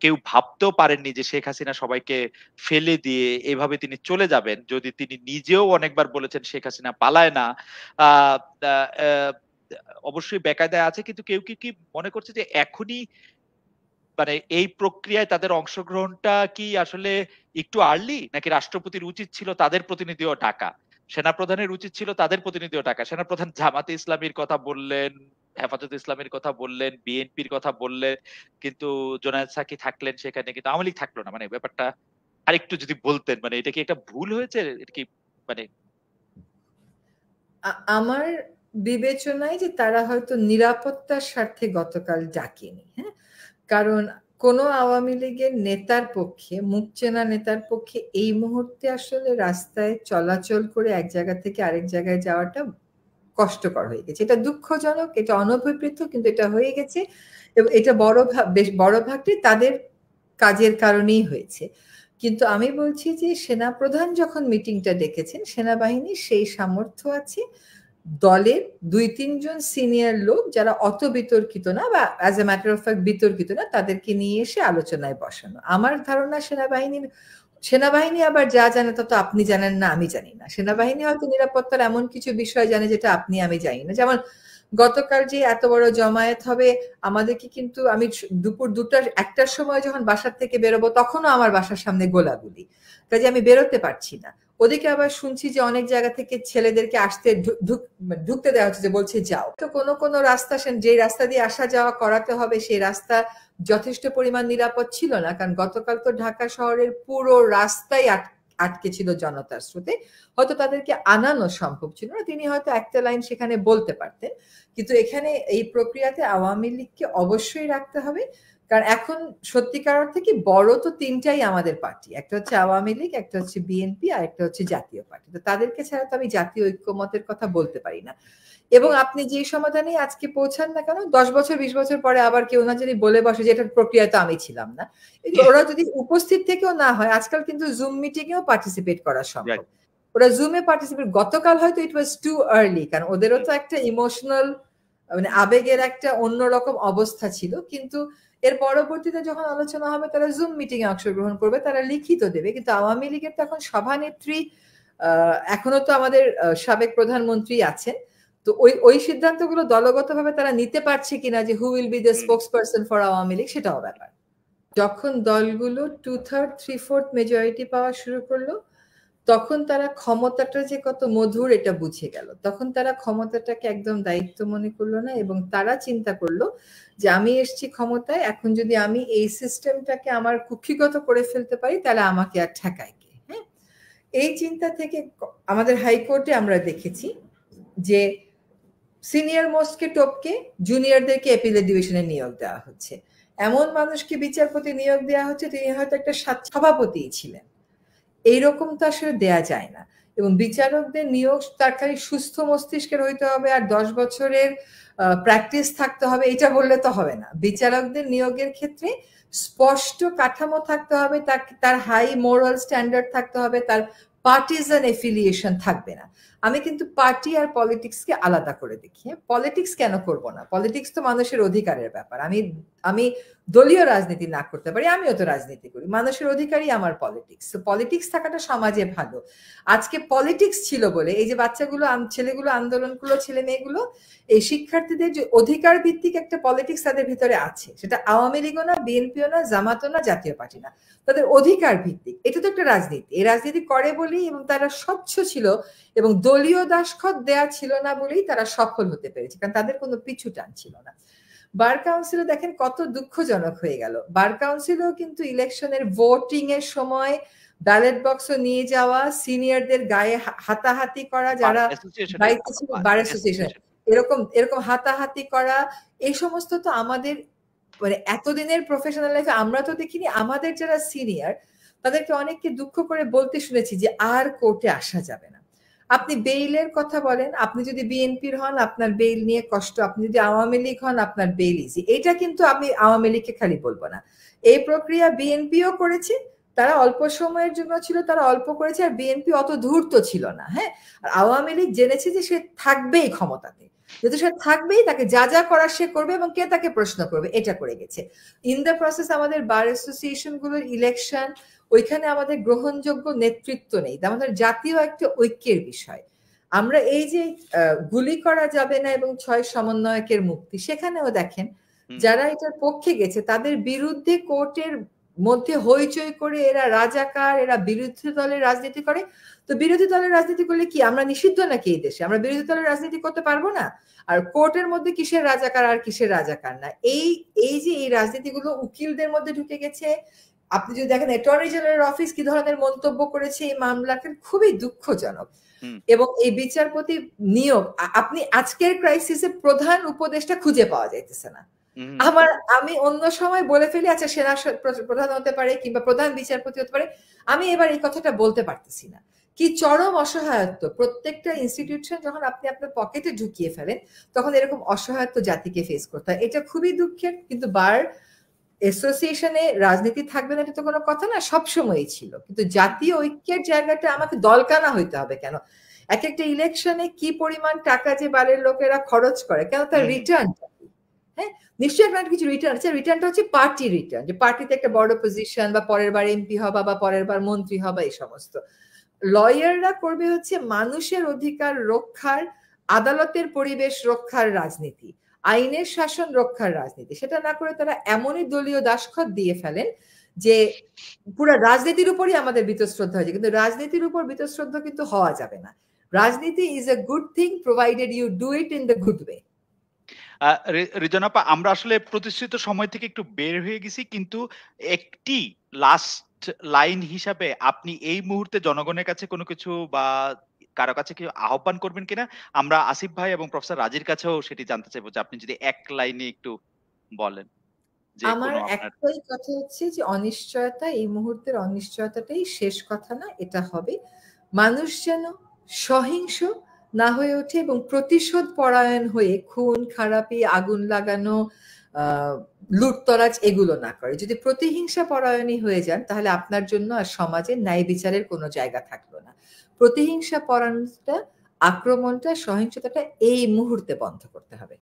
কেউ ভাবতেও পারেননি যে শেখ হাসিনা সবাইকে ফেলে দিয়ে এভাবে তিনি চলে যাবেন। যদি তিনি নিজেও অনেকবার বলেছেন শেখ হাসিনা পালায় না। আ আ অ্যা অবশ্যই বেকায়দায় আছে, কিন্তু কেউ কি মনে করছে যে এখনই মানে এই প্রক্রিয়ায় তাদের অংশগ্রহণটা কি আসলে একটু আর্লি? নাকি রাষ্ট্রপতির উচিত ছিল তাদের প্রতিনিধিও ডাকা? সেনাপ্রধানের উচিত ছিল তাদের প্রতিনিধিও ডাকা। সেনাপ্রধান জামাতে ইসলামীর কথা বললেন, হেফাজতে ইসলামের কথা বললেন, বিএনপির কথা বললেন। কিন্তু জোনায়েদ সাকি থাকলেন সেখানে, কিন্তু আওয়ামী লীগ থাকলো না। মানে ব্যাপারটা আরেকটু যদি বলতেন, মানে এটা কি একটা ভুল হয়েছে? এটা কি মানে আমার বিবেচনায় যে তারা হয়তো নিরাপত্তার স্বার্থে গতকাল ডাকেনি, হ্যাঁ? কারণ কোনো আওয়ামী লীগের নেতার পক্ষে, মুখ চেনা নেতার পক্ষে এই মুহূর্তে আসলে রাস্তায় চলাচল করে এক জায়গা থেকে আরেক জায়গায় যাওয়াটা কষ্টকর হয়ে গেছে। এটা দুঃখজনক, এটা অনভিপ্রেত, কিন্তু এটা হয়ে গেছে এবং এটা বেশ বড় ভাগটি তাদের কাজের কারণেই হয়েছে। কিন্তু আমি বলছি যে সেনাপ্রধান যখন মিটিংটা ডেকেছেন, সেনাবাহিনীর সেই সামর্থ্য আছে দলের ২-৩ জন সিনিয়র লোক যারা অত বিতর্কিত না বা as a matter of fact বিতর্কিত না, তাদেরকে নিয়ে এসে আলোচনায় বসানো। আমার ধারণা সেনাবাহিনী আবার যা জানে তা তো আপনি জানেন না, আমি জানি না। সেনাবাহিনী হয়তো নিরাপত্তার এমন কিছু বিষয় জানে যেটা আপনি আমি জানি না। যেমন গতকাল যে এত বড় জমায়েত হবে, আমাদেরকে কিন্তু আমি দুপুর ১টার সময় যখন বাসার থেকে বেরোবো তখনও আমার বাসার সামনে গোলাগুলি। কাজে আমি বেরোতে পারছি না। ওদিকে আবার শুনছি যে অনেক জায়গা থেকে ছেলেদেরকে আসতে ঢুকতে দেওয়া হচ্ছে, যে বলছে যাও। তো কোনো রাস্তা, যে রাস্তা দিয়ে আসা যাওয়া করাতে হবে সেই রাস্তা যথেষ্ট পরিমাণ নিরাপদ ছিল না, কারণ গতকাল তো ঢাকা শহরের পুরো রাস্তাই আটকে ছিল জনতার স্রোতে। হয়তো তাদেরকে আনানো সম্ভব ছিল না, তিনি হয়তো একটা লাইন সেখানে বলতে পারতেন। কিন্তু এখানে এই প্রক্রিয়াতে আওয়ামী লীগকে অবশ্যই রাখতে হবে, কারণ এখন সত্যিকার অর্থে কি বড় তো তিনটাই আমাদের পার্টি, একটা হচ্ছে আওয়ামী লীগ, একটা হচ্ছে বিএনপি, আর একটা হচ্ছে জাতীয় পার্টি। তো তাদেরকে ছাড়া তো আমি জাতীয় ঐক্যমতের কথা বলতে পারি না। এবং আপনি যে সমাধানে আজকে পৌঁছান না কেন, ১০ বছর ২০ বছর পরে আবার কেউ না যদি বলে বসে যে এটার প্রক্রিয়ায় তো আমি ছিলাম না, ওরা যদি উপস্থিত থেকেও না হয়, আজকাল কিন্তু জুম মিটিং এও পার্টিসিপেট করা সম্ভব। রাইট। ওরা জুমে পার্টিসিপেট, গতকাল হয়তো ইট ওয়াজ টু আর্লি, কারণ ওদেরও হুম, তো একটা ইমোশনাল, মানে হুম, আবেগের একটা অন্যরকম অবস্থা ছিল। কিন্তু এর পরবর্তীতে যখন আলোচনা হবে তারা জুম মিটিং এ অংশগ্রহণ করবে, তারা লিখিত দেবে। কিন্তু আওয়ামী লীগের তো এখন সভানেত্রী, এখনো তো আমাদের সাবেক প্রধানমন্ত্রী আছেন। তো ওই সিদ্ধান্তগুলো দলগতভাবে তারা নিতে পারছে কিনা, যে who will be the hmm. Spokes person for Awami League, সেটাও ব্যাপার। যখন দলগুলো 2/3 3/4 মেজরিটি পাওয়া শুরু করলো, তখন তারা ক্ষমতাটা যে কত মধুর এটা বুঝে গেল। তখন তারা ক্ষমতাটাকে একদম দায়িত্ব মনে করলো না, এবং তারা চিন্তা করলো যে আমি এসছি ক্ষমতায়, এখন যদি আমি এই সিস্টেমটাকে আমার কুক্ষিগত করে ফেলতে পারি তাহলে আমাকে আর ঠেকায় কে, হ্যাঁ? এই চিন্তা থেকে আমাদের হাইকোর্টে আমরা দেখেছি যে সিনিয়র মোস্টকে টপকে জুনিয়রদেরকে এপিলেট ডিভিশনে নিয়োগ দেওয়া হচ্ছে। এমন মানুষকে বিচারপতি নিয়োগ দেওয়া হচ্ছে তিনি হয়তো একটা সভাপতিই ছিলেন। এইরকম তো আসলে দেয়া যায় না। এবং বিচারকদের নিয়োগ তার খালি সুস্থ মস্তিষ্কের হইতে হবে আর ১০ বছরের প্র্যাকটিস থাকতে হবে, এটা বললে তো হবে না। বিচারকদের নিয়োগের ক্ষেত্রে স্পষ্ট কাঠামো থাকতে হবে, তার হাই মোরাল স্ট্যান্ডার্ড থাকতে হবে, তার পার্টিজান এফিলিয়েশন থাকবে না। আমি কিন্তু পার্টি আর পলিটিক্সকে আলাদা করে দেখি। পলিটিক্স কেন করব না? পলিটিক্স তো মানুষের অধিকারের ব্যাপার। আমি আমি দলীয় রাজনীতি না করতে পারি, আমিও তো রাজনীতি করি। মানুষের অধিকারই আমার পলিটিক্স। তো পলিটিক্স থাকাটা সমাজে ভালো। আজকে পলিটিক্স ছিল বলে এই যে বাচ্চাগুলো, ছেলেগুলো আন্দোলন করলো, ছেলে মেয়েগুলো, এই শিক্ষার্থীদের যে অধিকার ভিত্তিক একটা পলিটিক্স তাদের ভিতরে আছে, সেটা আওয়ামী লীগও না, বিএনপিও না, জামাতও না, জাতীয় পার্টি না, তাদের অধিকার ভিত্তিক। এটা তো একটা রাজনীতি। এই রাজনীতি করে বলেই, এবং তারা স্বচ্ছ ছিল এবং দলীয় দাসখত দেয়া ছিল না বলেই তারা সফল হতে পেরেছে, কারণ তাদের কোনো পিছু টান ছিল না। বার কাউন্সিলে দেখেন কত দুঃখজনক হয়ে গেল। বার কাউন্সিলেও কিন্তু ইলেকশনের ভোটিং এর সময় ব্যালট বক্স নিয়ে যাওয়া, সিনিয়রদের গায়ে হাতাহাতি করা, বার যারা অ্যাসোসিয়েশনের দায়িত্ব ছিল বার বার অ্যাসোসিয়েশন, অ্যাসোসিয়েশন। এরকম এরকম হাতাহাতি করা, এই সমস্ত তো আমাদের, মানে এতদিনের প্রফেশনাল লাইফে আমরা তো দেখিনি। আমাদের যারা সিনিয়র তাদেরকে অনেককে দুঃখ করে বলতে শুনেছি যে আর কোর্টে আসা যাবে না। আপনি বেইলের কথা বলেন, আপনি যদি বিএনপির হন আপনার বেইল নিয়ে কষ্ট, আপনি যদি আওয়ামী লীগ হন আপনার বেইল ইজি। এটা কিন্তু আমি আওয়ামী লীগকে খালি বলবো না, এই প্রক্রিয়া বিএনপিও করেছে। তারা অল্প সময়ের জন্য ছিল, তারা অল্প করেছে, আর বিএনপি অত ধূর্ত ছিল না, হ্যাঁ। আর আওয়ামী লীগ জেনেছে যে সে থাকবেই ক্ষমতাতে, যেহেতু সে থাকবেই, তাকে যা যা করার সে করবে এবং কে তাকে প্রশ্ন করবে, এটা করে গেছে। ইন দ্য প্রসেস আমাদের বার অ্যাসোসিয়েশন গুলোর ইলেকশন, ওইখানে আমাদের গ্রহণযোগ্য নেতৃত্ব নেই। আমাদের জাতীয় একটা ঐক্যের বিষয়। আমরা এই যে গুলি করা যাবে না এবং ৬ সমন্বয়কের মুক্তি, সেখানেও দেখেন যারা এটার পক্ষে গেছে তাদের বিরুদ্ধে কোর্টের মধ্যে হইচই করে এরা রাজাকার, এরা বিরোধী দলের রাজনীতি করে। তো বিরোধী দলের রাজনীতি করলে কি আমরা নিষিদ্ধ নাকি এই দেশে? আমরা বিরোধী দলের রাজনীতি করতে পারবো না? আর কোর্টের মধ্যে কিসের রাজাকার আর কিসের রাজাকার না, এই যে এই রাজনীতিগুলো উকিলদের মধ্যে ঢুকে গেছে। আপনি যদি দেখেন অ্যাটর্নি জেনারেল অফিস কি ধরনের মন্তব্য করেছে এই মামলাকে, খুবই দুঃখজনক। এবং এই বিচারপতি নিয়োগ, আপনি আজকের ক্রাইসিসে প্রধান উপদেষ্টা খুঁজে পাওয়া যাইতেছে না। আমি অন্য সময় বলে ফেলি আচ্ছা সেনা প্রধান হতে পারে কিংবা প্রধান বিচারপতি হতে পারে, আমি এবার এই কথাটা বলতে পারতেছি না। কি চরম অসহায়ত্ব! প্রত্যেকটা ইনস্টিটিউশন যখন আপনি আপনার পকেটে ঢুকিয়ে ফেলেন তখন এরকম অসহায়ত্ব জাতিকে ফেস করতে হয়। এটা খুবই দুঃখের। কিন্তু বার অ্যাসোসিয়েশনে রাজনীতি থাকবে না এটা তো কোনো কথা না, সবসময়ই ছিল। কিন্তু জাতীয় ঐক্যের জায়গাটা আমাকে দলকানা হইতে হবে কেন? এক একটা ইলেকশনে কি পরিমাণ টাকা যে বারের লোকেরা খরচ করে, কেন তার রিটার্ন? হ্যাঁ, নিশ্চয়ই একটা কিছু রিটার্ন আছে। রিটার্নটা হচ্ছে পার্টি রিটার্ন, যে পার্টিতে একটা বড় পজিশন বা পরের বার এমপি হবা বা পরের বার মন্ত্রী হবা, এই সমস্ত। লয়াররা করবে হচ্ছে মানুষের অধিকার রক্ষার, আদালতের পরিবেশ রক্ষার রাজনীতি, আইনের শাসন রক্ষার রাজনীতি। সেটা না করে তারা এমনই দলীয় দাসখত দিয়ে ফেলেন যে পুরো রাজনীতির উপরই আমাদের বীতশ্রদ্ধা হয়েছে। কিন্তু রাজনীতির উপর বীতশ্রদ্ধা কিন্তু হওয়া যাবে না। রাজনীতি is a good thing provided you do it in the good way. Reason আপা, আমরা আসলে প্রতিষ্ঠিত সময় থেকে একটু বের হয়ে গেছি, কিন্তু একটি লাস্ট লাইন হিসাবে আপনি এই মুহূর্তে জনগণের কাছে কোনো কিছু বা কারো কাছে কি আহ্বান করবেন কিনা? আমরা আসিফ ভাই এবং প্রফেসর রাজীর কাছেও সেটি জানতে চাইবো যে আপনি যদি এক লাইনে একটু বলেন যে আমার কোনো আপনার। একটাই কথা হচ্ছে যে অনিশ্চয়তা, এই মুহূর্তের অনিশ্চয়তাটাই শেষ কথা না, এটা হবে। মানুষ যেন সহিংস না হয়ে ওঠে এবং প্রতিশোধ পরায়ণ হয়ে খুন খারাপি, আগুন লাগানো, লুটতরাজ এগুলো না করে। যদি প্রতিহিংসা পরায়ণই হয়ে যান তাহলে আপনার জন্য আর সমাজে ন্যায় বিচারের কোনো জায়গা থাকলো না। প্রতিহিংসা পরায়ণটা, আক্রমণটা, সহিংসতাটা এই মুহূর্তে বন্ধ করতে হবে।